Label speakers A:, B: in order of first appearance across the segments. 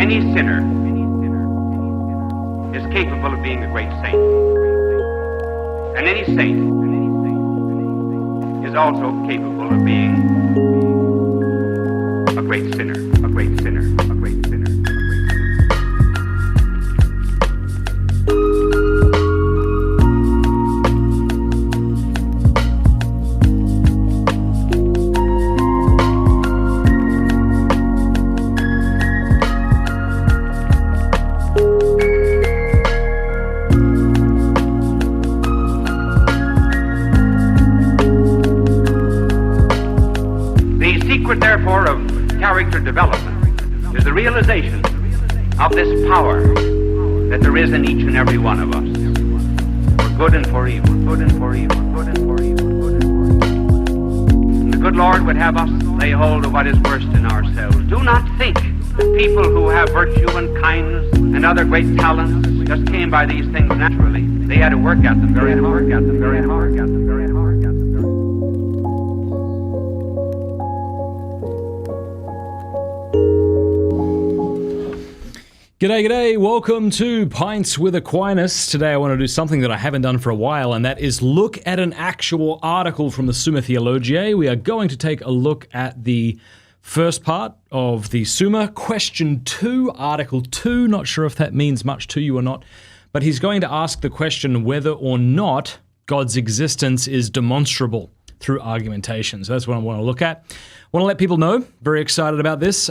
A: any sinner is capable of being a great saint. And any saint is also capable of being a great sinner, a great sinner, a great sinner, a great sinner. Therefore, of character development is the realization of this power that there is in each and every one of us, for good and for evil, good and for evil, good and for evil, good and for evil. And the good Lord would have us lay hold of what is worst in ourselves. Do not think that people who have virtue and kindness and other great talents just came by these things naturally. They had to work at them very hard, at them very hard, at them very hard, at them very hard.
B: G'day. Welcome to Pints with Aquinas. Today I want to do something that I haven't done for a while, and that is look at an actual article from the Summa Theologiae. We are going to take a look at the first part of the Summa, question 2, article 2. Not sure if that means much to you or not, but he's going to ask the question whether or not God's existence is demonstrable through argumentation. So that's what I want to look at. I want to let people know, very excited about this.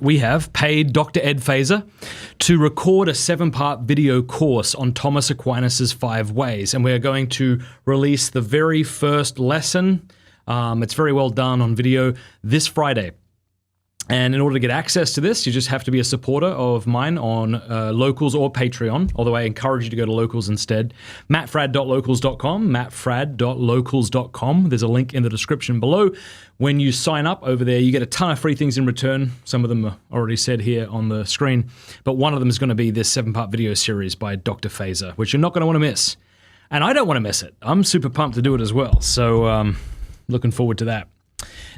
B: We have paid Dr. Ed Fazer to record a 7-part video course on Thomas Aquinas' 5 ways, and we are going to release the very first lesson. It's very well done on video this Friday. And in order to get access to this, you just have to be a supporter of mine on Locals or Patreon, although I encourage you to go to Locals instead. mattfradd.locals.com, mattfradd.locals.com. There's a link in the description below. When you sign up over there, you get a ton of free things in return. Some of them are already said here on the screen, but one of them is going to be this 7-part video series by Dr. Fazer, which you're not going to want to miss. And I don't want to miss it. I'm super pumped to do it as well, so looking forward to that.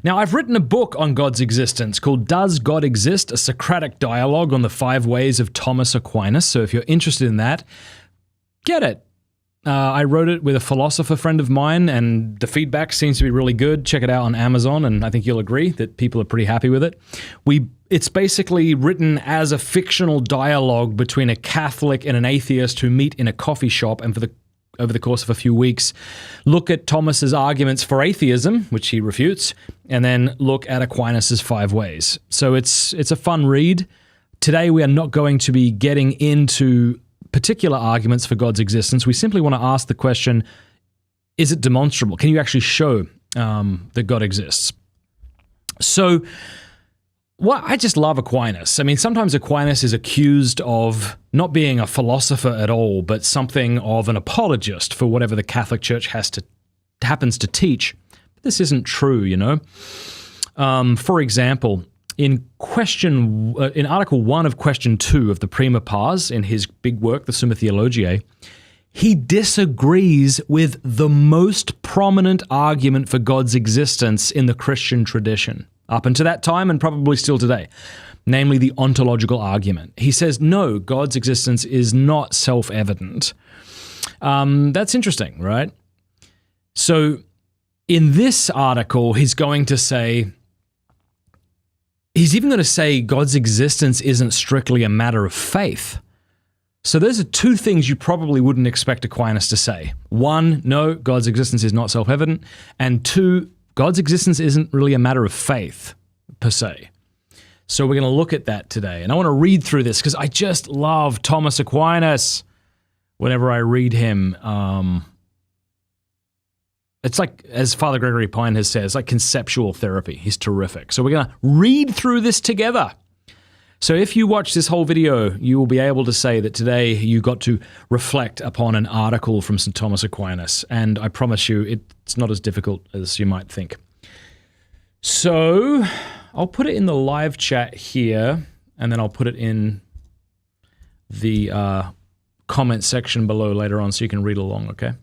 B: Now, I've written a book on God's existence called Does God Exist? A Socratic Dialogue on the 5 Ways of Thomas Aquinas. So if you're interested in that, get it. I wrote it with a philosopher friend of mine, and the feedback seems to be really good. Check it out on Amazon, and I think you'll agree that people are pretty happy with it. It's basically written as a fictional dialogue between a Catholic and an atheist who meet in a coffee shop, and over the course of a few weeks, look at Thomas's arguments for atheism, which he refutes, and then look at Aquinas' 5 ways. So it's a fun read. Today we are not going to be getting into particular arguments for God's existence. We simply want to ask the question, is it demonstrable? Can you actually show that God exists? So, I just love Aquinas. I mean, sometimes Aquinas is accused of not being a philosopher at all, but something of an apologist for whatever the Catholic Church happens to teach. But this isn't true, you know. For example, in Article 1 of Question 2 of the Prima Pars, in his big work, the Summa Theologiae, he disagrees with the most prominent argument for God's existence in the Christian tradition, up until that time and probably still today, namely the ontological argument. He says, no, God's existence is not self-evident. That's interesting, right? So in this article, he's even going to say God's existence isn't strictly a matter of faith. So those are 2 things you probably wouldn't expect Aquinas to say. 1, no, God's existence is not self-evident, and 2, God's existence isn't really a matter of faith, per se. So we're going to look at that today. And I want to read through this because I just love Thomas Aquinas. Whenever I read him, it's like, as Father Gregory Pine has said, it's like conceptual therapy. He's terrific. So we're going to read through this together. So if you watch this whole video, you will be able to say that today you got to reflect upon an article from St. Thomas Aquinas. And I promise you, it's not as difficult as you might think. So I'll put it in the live chat here, and then I'll put it in the comment section below later on so you can read along, okay?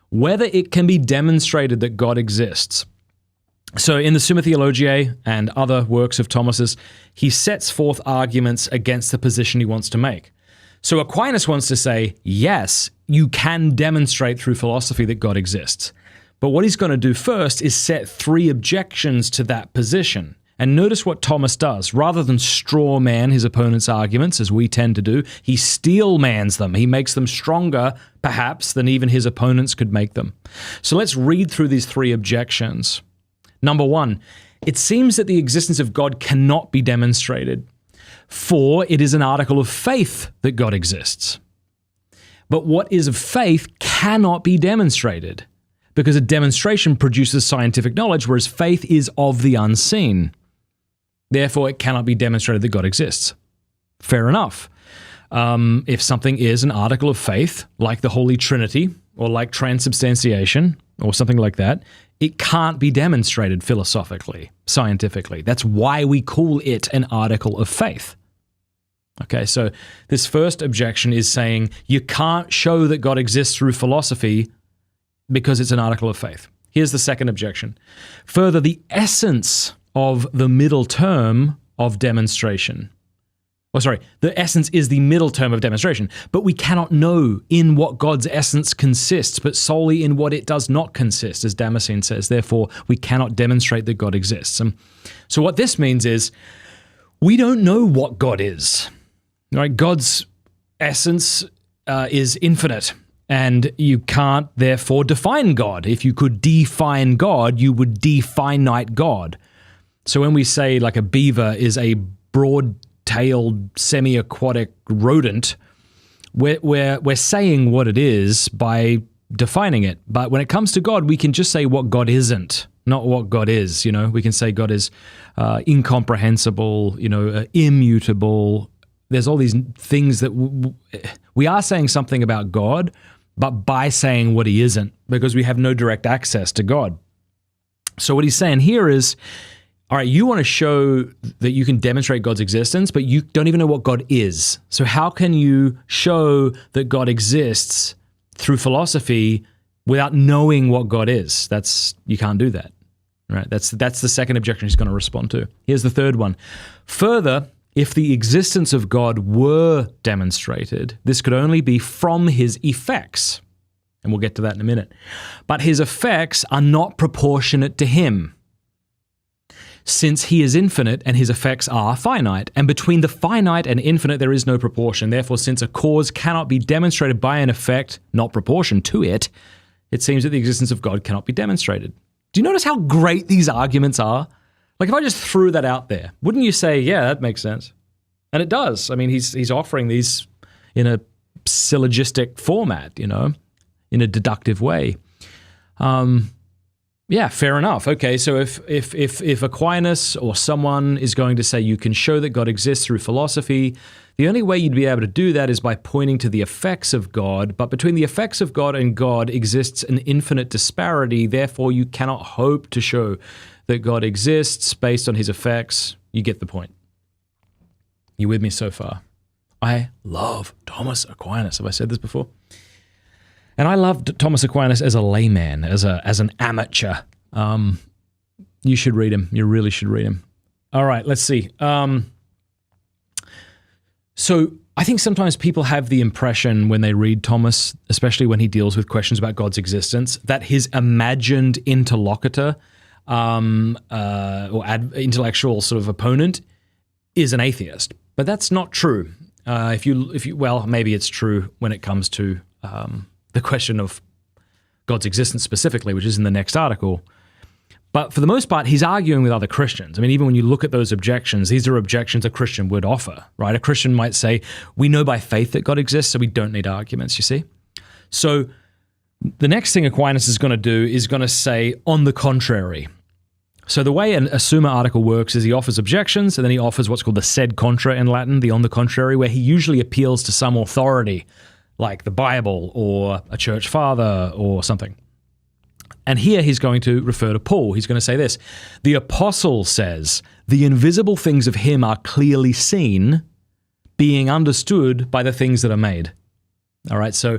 B: Whether it can be demonstrated that God exists. So in the Summa Theologiae and other works of Thomas's, he sets forth arguments against the position he wants to make. So Aquinas wants to say, yes, you can demonstrate through philosophy that God exists. But what he's going to do first is set 3 objections to that position. And notice what Thomas does. Rather than straw man his opponent's arguments, as we tend to do, he steel mans them. He makes them stronger, perhaps, than even his opponents could make them. So let's read through these 3 objections. Number 1, it seems that the existence of God cannot be demonstrated, for it is an article of faith that God exists. But what is of faith cannot be demonstrated, because a demonstration produces scientific knowledge, whereas faith is of the unseen. Therefore, it cannot be demonstrated that God exists. Fair enough. If something is an article of faith, like the Holy Trinity, or like transubstantiation, or something like that, it can't be demonstrated philosophically, scientifically. That's why we call it an article of faith. Okay, so this first objection is saying you can't show that God exists through philosophy because it's an article of faith. Here's the second objection. Further, the essence of the middle term of demonstration. The essence is the middle term of demonstration, but we cannot know in what God's essence consists, but solely in what it does not consist, as Damascene says. Therefore, we cannot demonstrate that God exists. So what this means is we don't know what God is. Right? God's essence is infinite, and you can't therefore define God. If you could define God, you would definite God. So when we say like a beaver is a broad-tailed, semi-aquatic rodent, we're saying what it is by defining it. But when it comes to God, we can just say what God isn't, not what God is. You know, we can say God is incomprehensible, immutable. There's all these things that we are saying something about God, but by saying what he isn't, because we have no direct access to God. So what he's saying here is, all right, you want to show that you can demonstrate God's existence, but you don't even know what God is. So how can you show that God exists through philosophy without knowing what God is? You can't do that. Right? That's the second objection he's going to respond to. Here's the third one. Further, if the existence of God were demonstrated, this could only be from his effects. And we'll get to that in a minute. But his effects are not proportionate to him, since he is infinite and his effects are finite. And between the finite and infinite, there is no proportion. Therefore, since a cause cannot be demonstrated by an effect not proportioned to it, it seems that the existence of God cannot be demonstrated. Do you notice how great these arguments are? Like if I just threw that out there, wouldn't you say, yeah, that makes sense? And it does. I mean, he's offering these in a syllogistic format, in a deductive way. Yeah, fair enough. Okay, so if Aquinas or someone is going to say you can show that God exists through philosophy, the only way you'd be able to do that is by pointing to the effects of God, but between the effects of God and God exists an infinite disparity, therefore you cannot hope to show that God exists based on his effects. You get the point. You with me so far? I love Thomas Aquinas. Have I said this before? And I loved Thomas Aquinas as a layman, as an amateur. You should read him. You really should read him. All right, let's see. So I think sometimes people have the impression when they read Thomas, especially when he deals with questions about God's existence, that his imagined interlocutor or intellectual sort of opponent is an atheist. But that's not true. If you well, maybe it's true when it comes to the question of God's existence specifically, which is in the next article. But for the most part, he's arguing with other Christians. I mean, even when you look at those objections, these are objections a Christian would offer, right? A Christian might say, we know by faith that God exists, so we don't need arguments, you see? So the next thing Aquinas is going to do is going to say, on the contrary. So the way a Summa article works is he offers objections, and then he offers what's called the sed contra in Latin, the on the contrary, where he usually appeals to some authority, like the Bible or a church father or something. And here he's going to refer to Paul. He's going to say this: the apostle says, the invisible things of him are clearly seen, being understood by the things that are made. All right, so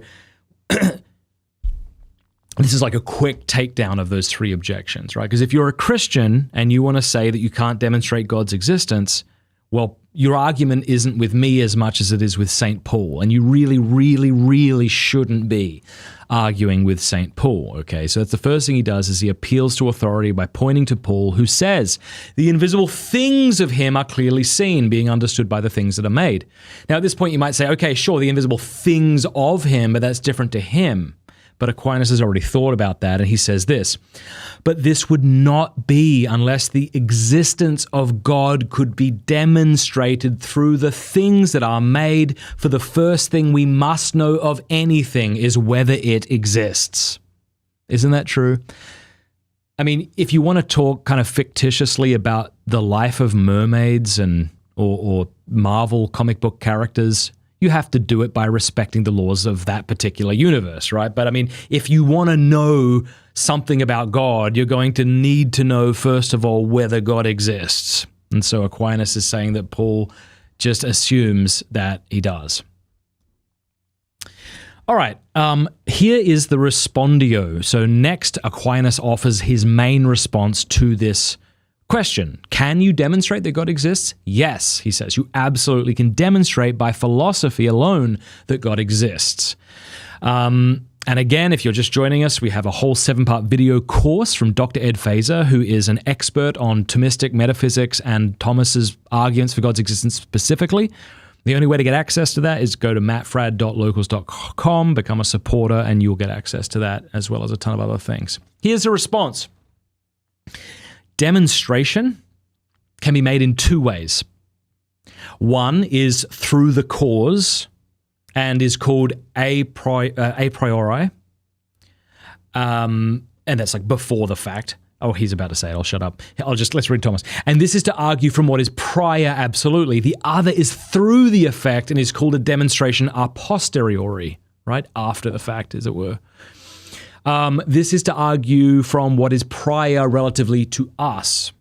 B: this is like a quick takedown of those three objections, right? Because if you're a Christian and you want to say that you can't demonstrate God's existence, well, your argument isn't with me as much as it is with St. Paul. And you really, really, really shouldn't be arguing with St. Paul, okay? So that's the first thing he does is he appeals to authority by pointing to Paul, who says, the invisible things of him are clearly seen, being understood by the things that are made. Now, at this point, you might say, okay, sure, the invisible things of him, but that's different to him. But Aquinas has already thought about that, and he says this, but this would not be unless the existence of God could be demonstrated through the things that are made, for the first thing we must know of anything is whether it exists. Isn't that true? I mean, if you want to talk kind of fictitiously about the life of mermaids and or Marvel comic book characters, you have to do it by respecting the laws of that particular universe, right? But I mean, if you want to know something about God, you're going to need to know, first of all, whether God exists. And so Aquinas is saying that Paul just assumes that he does. All right, here is the respondio. So next, Aquinas offers his main response to this question. Can you demonstrate that God exists? Yes, he says. You absolutely can demonstrate by philosophy alone that God exists. And again, if you're just joining us, we have a whole 7-part video course from Dr. Ed Fazer, who is an expert on Thomistic metaphysics and Thomas's arguments for God's existence specifically. The only way to get access to that is go to mattfradd.locals.com, become a supporter, and you'll get access to that as well as a ton of other things. Here's the response. Demonstration can be made in two ways. One is through the cause and is called a priori. And that's like before the fact. Oh, he's about to say it. I'll shut up. Let's read Thomas. And this is to argue from what is prior absolutely. The other is through the effect and is called a demonstration a posteriori, right? After the fact, as it were. This is to argue from what is prior relatively to us.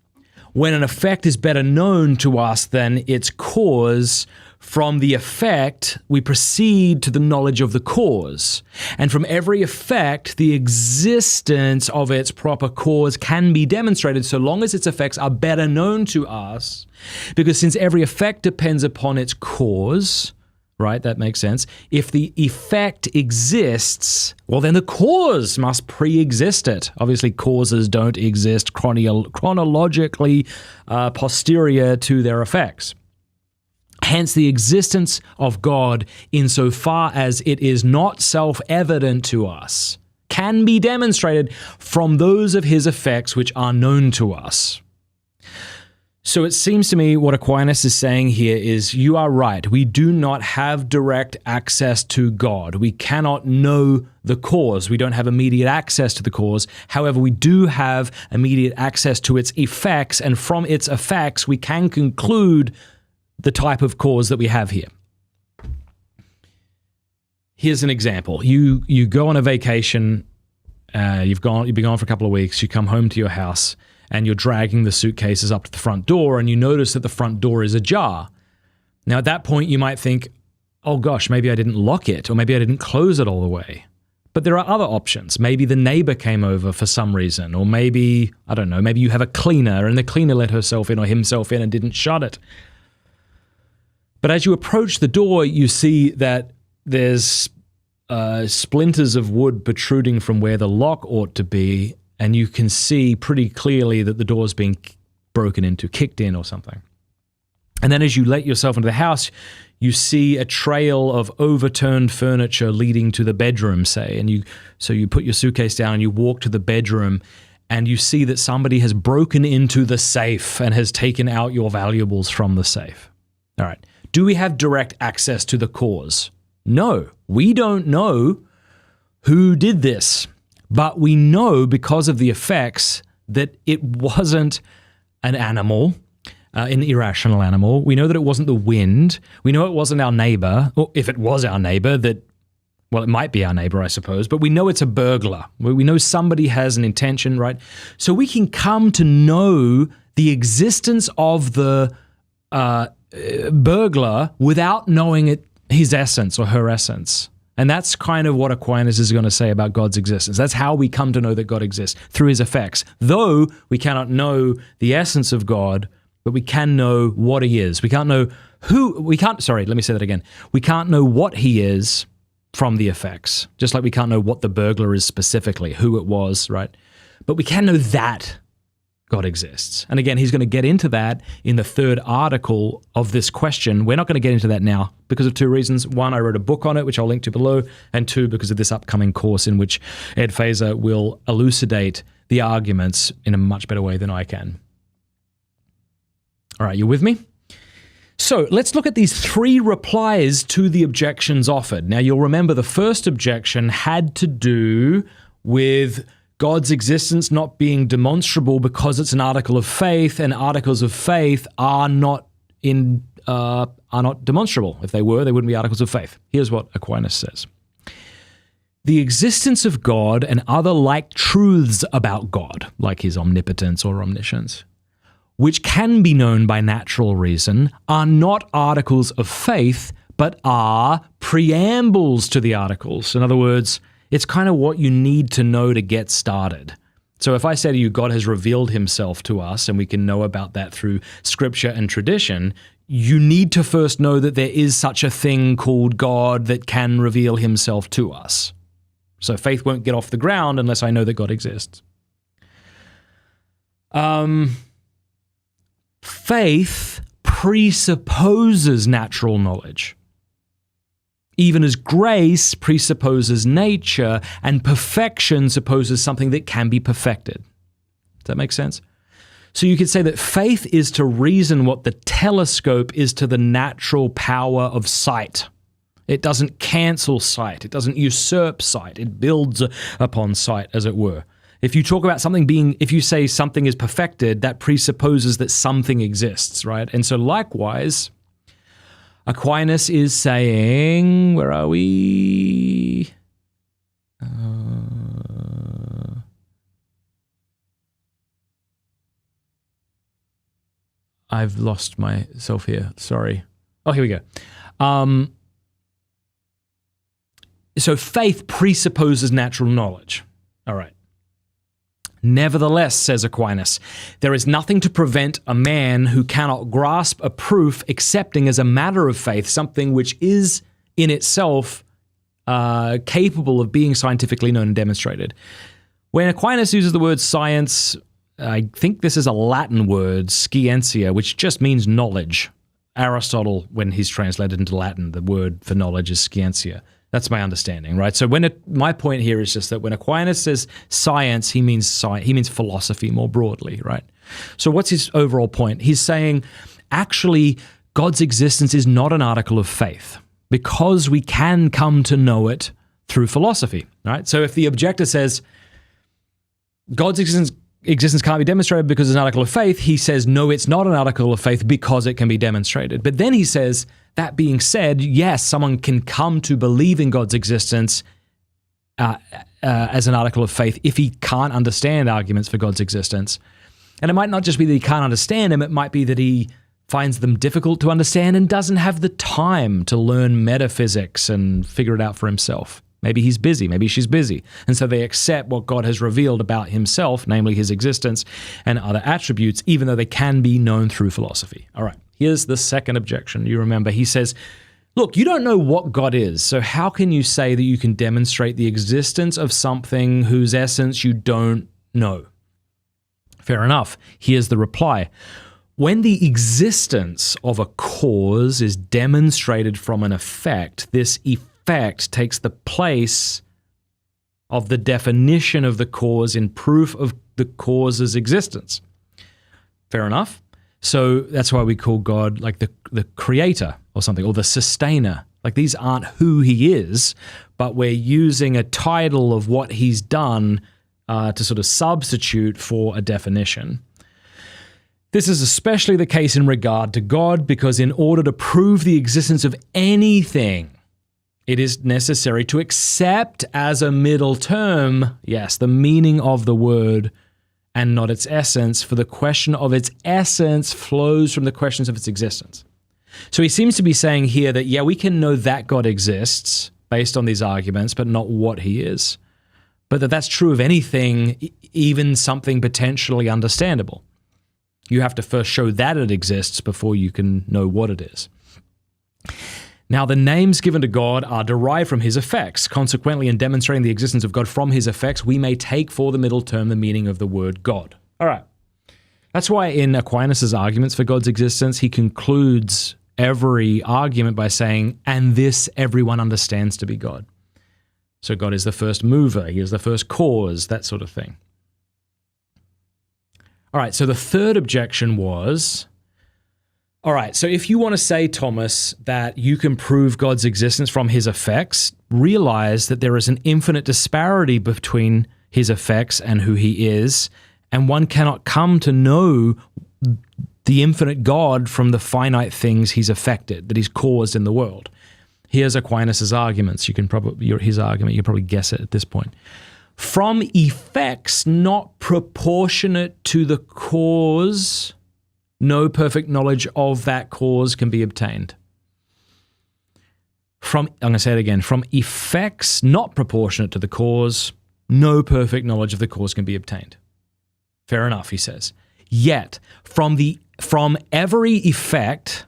B: When an effect is better known to us than its cause, from the effect, we proceed to the knowledge of the cause. And from every effect, the existence of its proper cause can be demonstrated so long as its effects are better known to us. Because since every effect depends upon its cause, right, that makes sense. If the effect exists, well, then the cause must pre-exist it. Obviously, causes don't exist chronologically posterior to their effects. Hence, the existence of God, insofar as it is not self-evident to us, can be demonstrated from those of his effects which are known to us. So it seems to me what Aquinas is saying here is, you are right, we do not have direct access to God. We cannot know the cause. We don't have immediate access to the cause. However, we do have immediate access to its effects, and from its effects, we can conclude the type of cause that we have here. Here's an example. You go on a vacation, you've been gone for a couple of weeks, you come home to your house, and you're dragging the suitcases up to the front door, and you notice that the front door is ajar. Now, at that point, you might think, oh gosh, maybe I didn't lock it, or maybe I didn't close it all the way. But there are other options. Maybe the neighbor came over for some reason, or maybe, I don't know, maybe you have a cleaner, and the cleaner let herself in or himself in and didn't shut it. But as you approach the door, you see that there's splinters of wood protruding from where the lock ought to be, and you can see pretty clearly that the door's being broken into, kicked in or something. And then as you let yourself into the house, you see a trail of overturned furniture leading to the bedroom, say, and so you put your suitcase down and you walk to the bedroom, and you see that somebody has broken into the safe and has taken out your valuables from the safe. All right. Do we have direct access to the cause? No, we don't know who did this. But we know because of the effects that it wasn't an animal, an irrational animal. We know that it wasn't the wind. We know it wasn't our neighbor. Or if it was our neighbor, it might be our neighbor, I suppose. But we know it's a burglar. We know somebody has an intention, right? So we can come to know the existence of the burglar without knowing his essence or her essence. And that's kind of what Aquinas is going to say about God's existence. That's how we come to know that God exists, through his effects. Though we cannot know the essence of God, but we can know what he is. We can't know we can't know what he is from the effects, just like we can't know what the burglar is specifically, who it was, right? But we can know that God exists. And again, he's going to get into that in the third article of this question. We're not going to get into that now because of two reasons. One, I wrote a book on it, which I'll link to below. And two, because of this upcoming course in which Ed Fazer will elucidate the arguments in a much better way than I can. All right, you with me? So let's look at these three replies to the objections offered. Now, you'll remember the first objection had to do with God's existence not being demonstrable because it's an article of faith, and articles of faith are not demonstrable. If they were, they wouldn't be articles of faith. Here's what Aquinas says. The existence of God and other like truths about God, like his omnipotence or omniscience, which can be known by natural reason, are not articles of faith, but are preambles to the articles. In other words, it's kind of what you need to know to get started. So if I say to you, God has revealed himself to us, and we can know about that through scripture and tradition, you need to first know that there is such a thing called God that can reveal himself to us. So faith won't get off the ground unless I know that God exists. Faith presupposes natural knowledge, even as grace presupposes nature, and perfection supposes something that can be perfected. Does that make sense? So you could say that faith is to reason what the telescope is to the natural power of sight. It doesn't cancel sight. It doesn't usurp sight. It builds upon sight, as it were. If you talk about if you say something is perfected, that presupposes that something exists, right? And so likewise, Aquinas is saying, where are we? I've lost myself here. Sorry. Oh, here we go. So faith presupposes natural knowledge. All right. Nevertheless, says Aquinas, there is nothing to prevent a man who cannot grasp a proof accepting as a matter of faith something which is in itself capable of being scientifically known and demonstrated. When Aquinas uses the word science, I think this is a Latin word, scientia, which just means knowledge. Aristotle, when he's translated into Latin, the word for knowledge is scientia. That's my understanding, right? So my point here is just that when Aquinas says science, he means philosophy more broadly, right? So what's his overall point? He's saying, actually, God's existence is not an article of faith because we can come to know it through philosophy, right? So if the objector says God's existence can't be demonstrated because it's an article of faith, he says, no, it's not an article of faith because it can be demonstrated. But then he says, that being said, yes, someone can come to believe in God's existence as an article of faith if he can't understand arguments for God's existence. And it might not just be that he can't understand them, it might be that he finds them difficult to understand and doesn't have the time to learn metaphysics and figure it out for himself. Maybe he's busy, maybe she's busy. And so they accept what God has revealed about himself, namely his existence and other attributes, even though they can be known through philosophy. All right, here's the second objection. You remember, he says, look, you don't know what God is, so how can you say that you can demonstrate the existence of something whose essence you don't know? Fair enough. Here's the reply. When the existence of a cause is demonstrated from an effect, this effect takes the place of the definition of the cause in proof of the cause's existence. Fair enough. So that's why we call God like the creator or something, or the sustainer. Like these aren't who he is, but we're using a title of what he's done to sort of substitute for a definition. This is especially the case in regard to God, because in order to prove the existence of anything, it is necessary to accept as a middle term, yes, the meaning of the word and not its essence, for the question of its essence flows from the questions of its existence. So he seems to be saying here that, yeah, we can know that God exists, based on these arguments, but not what he is. But that's true of anything, even something potentially understandable. You have to first show that it exists before you can know what it is. Now, the names given to God are derived from his effects. Consequently, in demonstrating the existence of God from his effects, we may take for the middle term the meaning of the word God. All right. That's why in Aquinas' arguments for God's existence, he concludes every argument by saying, and this everyone understands to be God. So God is the first mover, he is the first cause, that sort of thing. All right, so the third objection was, all right, so if you want to say, Thomas, that you can prove God's existence from his effects, realize that there is an infinite disparity between his effects and who he is, and one cannot come to know the infinite God from the finite things he's affected, that he's caused in the world. Here's Aquinas' arguments. You can probably guess it at this point. From effects not proportionate to the cause, no perfect knowledge of that cause can be obtained. I'm going to say it again. From effects not proportionate to the cause, no perfect knowledge of the cause can be obtained. Fair enough, he says. Yet, from every effect,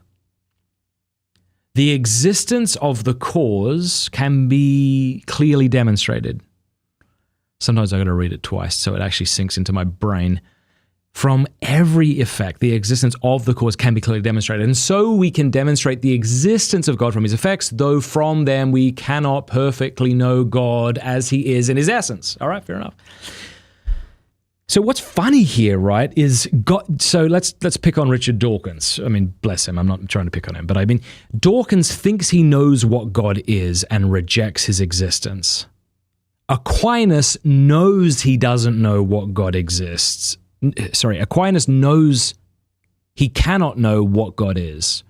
B: the existence of the cause can be clearly demonstrated. Sometimes I've got to read it twice so it actually sinks into my brain. From every effect, the existence of the cause can be clearly demonstrated. And so we can demonstrate the existence of God from his effects, though from them we cannot perfectly know God as he is in his essence. All right, fair enough. So what's funny here, right, is God. So let's pick on Richard Dawkins. I mean, bless him. I'm not trying to pick on him, but I mean, Dawkins thinks he knows what God is and rejects his existence. Aquinas knows he doesn't know what God exists. Aquinas knows he cannot know what God is,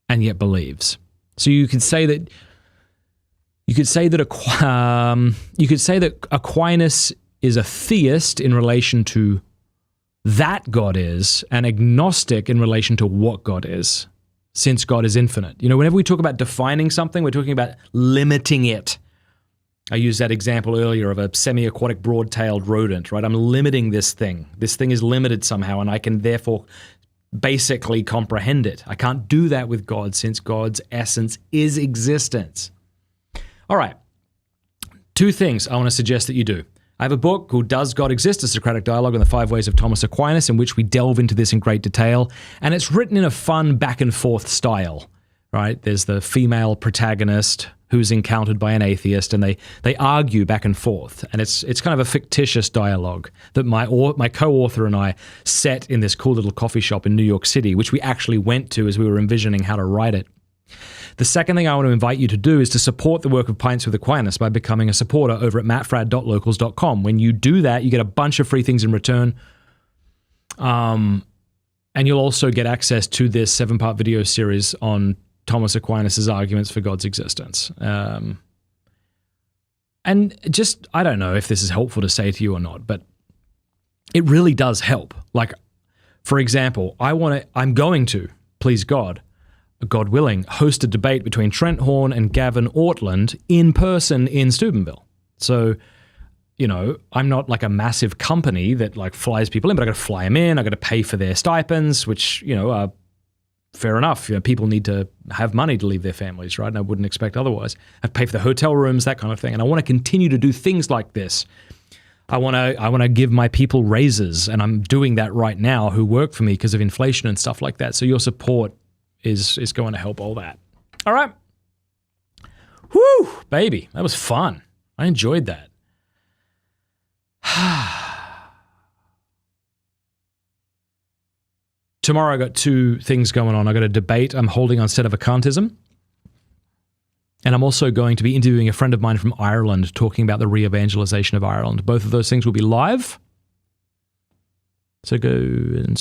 B: and yet believes. So you could say that Aquinas is a theist in relation to that God is, and agnostic in relation to what God is, since God is infinite. You know, whenever we talk about defining something, we're talking about limiting it. I used that example earlier of a semi-aquatic broad-tailed rodent, right? I'm limiting this thing. This thing is limited somehow, and I can therefore basically comprehend it. I can't do that with God, since God's essence is existence. All right. Two things I want to suggest that you do. I have a book called Does God Exist? A Socratic Dialogue on the 5 Ways of Thomas Aquinas, in which we delve into this in great detail. And it's written in a fun back and forth style, right? There's the female protagonist who's encountered by an atheist, and they argue back and forth. And it's kind of a fictitious dialogue that my co-author and I set in this cool little coffee shop in New York City, which we actually went to as we were envisioning how to write it. The second thing I want to invite you to do is to support the work of Pints with Aquinas by becoming a supporter over at mattfradd.locals.com. When you do that, you get a bunch of free things in return. And you'll also get access to this 7-part video series on Thomas Aquinas' arguments for God's existence. And just, I don't know if this is helpful to say to you or not, but it really does help. Like, for example, I'm going to, please God willing, host a debate between Trent Horn and Gavin Ortland in person in Steubenville. So, you know, I'm not like a massive company that like flies people in, but I got to fly them in. I got to pay for their stipends, which, you know, are fair enough. You know, people need to have money to leave their families, right? And I wouldn't expect otherwise. I pay for the hotel rooms, that kind of thing. And I want to continue to do things like this. I want to give my people raises, and I'm doing that right now, who work for me because of inflation and stuff like that. So your support is going to help all that. All right. Whew, baby. That was fun. I enjoyed that. Tomorrow I got 2 things going on. I got a debate I'm holding on sedevacantism. And I'm also going to be interviewing a friend of mine from Ireland, talking about the re-evangelization of Ireland. Both of those things will be live. So go and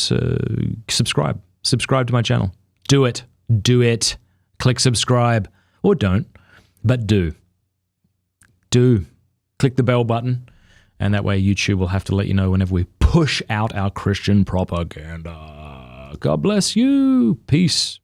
B: subscribe. Subscribe to my channel. Do it. Do it. Click subscribe. Or don't, but do. Do. Click the bell button, and that way YouTube will have to let you know whenever we push out our Christian propaganda. God bless you. Peace.